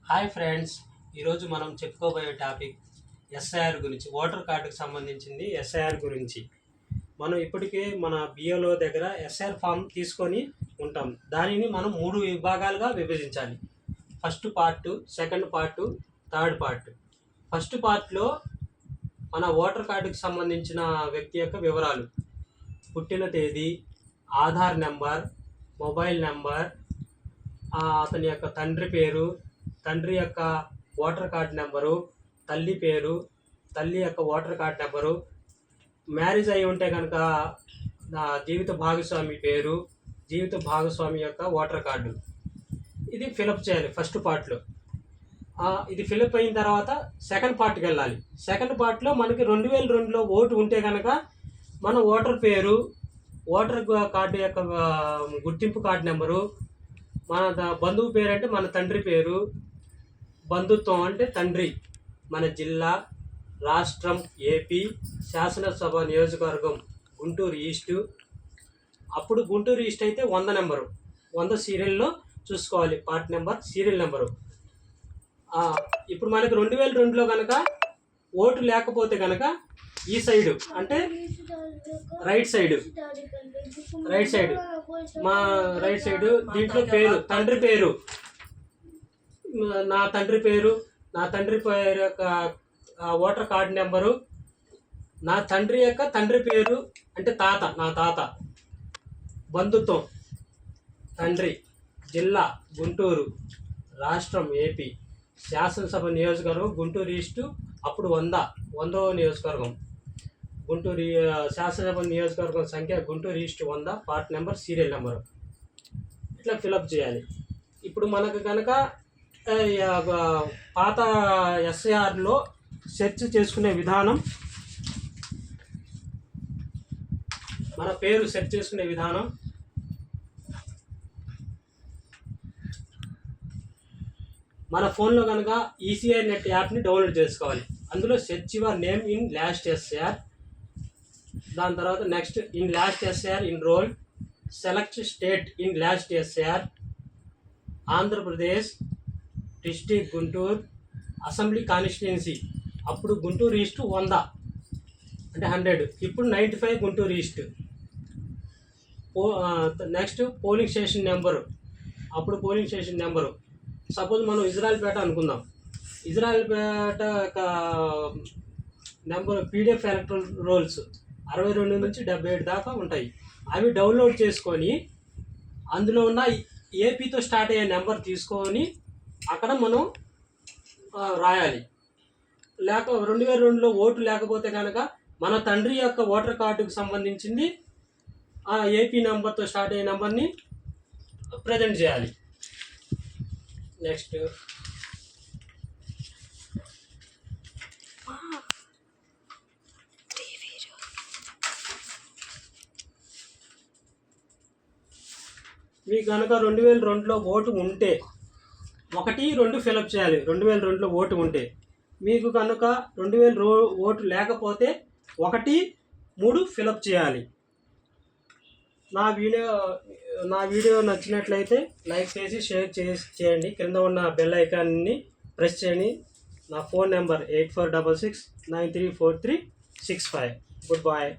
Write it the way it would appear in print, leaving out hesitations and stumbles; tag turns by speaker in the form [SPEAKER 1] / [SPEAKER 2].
[SPEAKER 1] Hi friends, ఈరోజు మనం చెప్పుకోబోయే టాపిక్ ఎస్ఐఆర్ గురించి, ఓటర్ కార్డుకు సంబంధించింది. ఎస్ఐఆర్ గురించి మనం ఇప్పటికే మన బిఏలో దగ్గర ఎస్ఐఆర్ ఫామ్ తీసుకొని ఉంటాం. దానిని మనం 3 విభాగాలుగా విభజించాలి. First part, second part, third part. First పార్ట్లో మన ఓటర్ కార్డుకు సంబంధించిన వ్యక్తి యొక్క వివరాలు, పుట్టిన తేదీ, ఆధార్ నెంబర్, మొబైల్ నెంబర్, అతని యొక్క తండ్రి పేరు, తండ్రి యొక్క ఓటర్ కార్డ్ నెంబరు, తల్లి పేరు, తల్లి యొక్క ఓటర్ కార్డ్ నెంబరు, మ్యారేజ్ అయి ఉంటే కనుక జీవిత భాగస్వామి పేరు, జీవిత భాగస్వామి యొక్క ఓటర్ కార్డు. ఇది ఫిలప్ చేయాలి ఫస్ట్ పార్ట్లో. ఇది ఫిలప్ అయిన తర్వాత సెకండ్ పార్ట్కి వెళ్ళాలి. సెకండ్ పార్ట్లో మనకి 2002లో ఓటు ఉంటే కనుక మన ఓటర్ పేరు, ఓటర్ కార్డు యొక్క గుర్తింపు కార్డు నెంబరు, మన బంధువు పేరు అంటే మన తండ్రి పేరు, బంధుత్వం అంటే తండ్రి, మన జిల్లా, రాష్ట్రం ఏపీ, శాసనసభ నియోజకవర్గం గుంటూరు ఈస్టు. అప్పుడు గుంటూరు ఈస్ట్ అయితే 100 నెంబరు, 100 సీరియల్లో చూసుకోవాలి, పార్ట్ నెంబర్, సీరియల్ నెంబరు. ఇప్పుడు మనకి 2002లో కనుక ఓటు లేకపోతే కనుక ఈ సైడు అంటే రైట్ సైడ్ మా రైట్ సైడు దీంట్లో పేరు, తండ్రి పేరు, నా తండ్రి పేరు, నా తండ్రి పేరు యొక్క ఓటర్ కార్డు నెంబరు, నా తండ్రి యొక్క తండ్రి పేరు అంటే తాత, నా తాత, బంధుత్వం తండ్రి, జిల్లా గుంటూరు, రాష్ట్రం ఏపీ, శాసనసభ నియోజకవర్గం గుంటూరు ఈస్టు, అప్పుడు 100వ నియోజకవర్గం, గుంటూరు శాసనసభ నియోజకవర్గం సంఖ్య Guntur east 100, part number, serial number. ఇట్లా ఫిలప్ చేయాలి. ఇప్పుడు మనకు కనుక పాత ఎస్ఐఆర్లో సెర్చ్ చేసుకునే విధానం, మన పేరు సెర్చ్ చేసుకునే విధానం, మన ఫోన్లో కనుక ఈసీఐ నెట్ యాప్ని డౌన్లోడ్ చేసుకోవాలి. అందులో search your name in last SIR, దాని తర్వాత next in last SIR enrol, select state in last SIR, Andhra Pradesh, district Guntur, assembly constituency. అప్పుడు గుంటూరు ఈస్ట్ 100 అంటే 100, ఇప్పుడు 95 Guntur east. Next polling station number, అప్పుడు పోలింగ్ స్టేషన్ నెంబరు. సపోజ్ మనం ఇజ్రాయిల్పేట అనుకుందాం, ఇజ్రాయిల్పేట యొక్క నెంబరు పీడిఎఫ్ ఎలక్ట్రల్ రోల్స్ 62 నుంచి 77 దాకా ఉంటాయి. అవి డౌన్లోడ్ చేసుకొని అందులో ఉన్న ఏపీతో స్టార్ట్ అయ్యే నెంబర్ తీసుకొని అక్కడ మనం రాయాలి. 2002లో ఓటు లేకపోతే కనుక మన తండ్రి యొక్క ఓటర్ కార్డుకు సంబంధించింది ఆ ఏపీ నెంబర్తో స్టార్ట్ అయ్యే నెంబర్ని ప్రజెంట్ చేయాలి. నెక్స్ట్ మీకు కనుక 2002లో ఓటు ఉంటే 1, 2 ఫిలప్ చేయాలి. 2002లో ఓటు ఉంటే. మీకు కనుక 2000 ఓటు లేకపోతే 1, 3 ఫిలప్ చేయాలి. నా వీడియో నచ్చినట్లయితే లైక్ చేసి షేర్ చేయండి. కింద ఉన్న బెల్ ఐకాన్ని ప్రెస్ చేయండి. నా ఫోన్ నెంబర్ 8466934365. Good bye.